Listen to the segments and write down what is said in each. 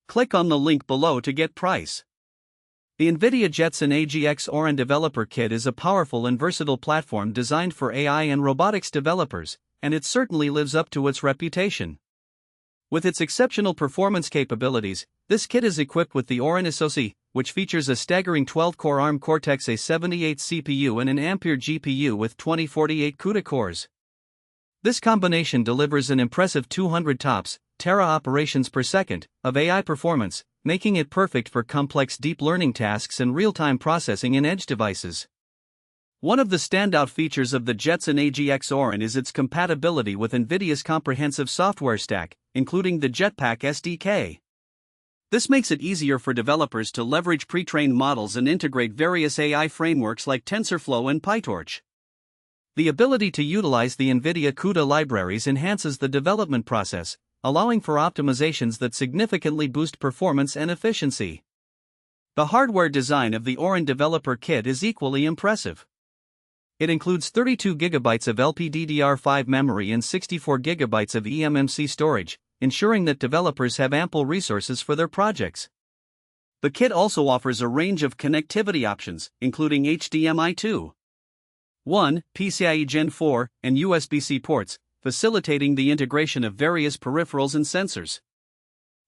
Click on the link below to get price. The NVIDIA Jetson AGX Orin Developer Kit is a powerful and versatile platform designed for AI and robotics developers, and it certainly lives up to its reputation. With its exceptional performance capabilities, this kit is equipped with the Orin SoC, which features a staggering 12-core ARM Cortex-A78 CPU and an Ampere GPU with 2048 CUDA cores. This combination delivers an impressive 200 TOPS, Tera Operations Per Second, of AI performance, making it perfect for complex deep learning tasks and real-time processing in edge devices. One of the standout features of the Jetson AGX Orin is its compatibility with NVIDIA's comprehensive software stack, including the JetPack SDK. This makes it easier for developers to leverage pre-trained models and integrate various AI frameworks like TensorFlow and PyTorch. The ability to utilize the NVIDIA CUDA libraries enhances the development process, allowing for optimizations that significantly boost performance and efficiency. The hardware design of the Orin Developer Kit is equally impressive. It includes 32 GB of LPDDR5 memory and 64 GB of eMMC storage, ensuring that developers have ample resources for their projects. The kit also offers a range of connectivity options, including HDMI 2.1, PCIe Gen 4, and USB-C ports, facilitating the integration of various peripherals and sensors.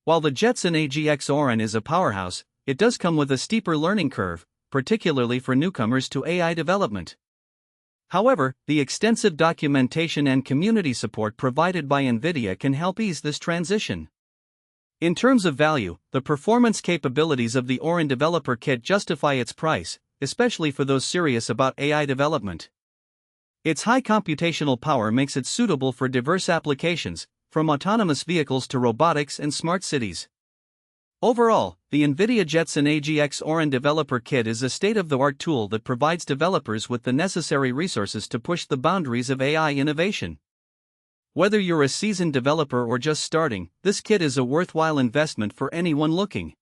While the Jetson AGX Orin is a powerhouse, it does come with a steeper learning curve, particularly for newcomers to AI development. However, the extensive documentation and community support provided by NVIDIA can help ease this transition. In terms of value, the performance capabilities of the Orin Developer Kit justify its price, especially for those serious about AI development. Its high computational power makes it suitable for diverse applications, from autonomous vehicles to robotics and smart cities. Overall, the NVIDIA Jetson AGX Orin Developer Kit is a state-of-the-art tool that provides developers with the necessary resources to push the boundaries of AI innovation. Whether you're a seasoned developer or just starting, this kit is a worthwhile investment for anyone looking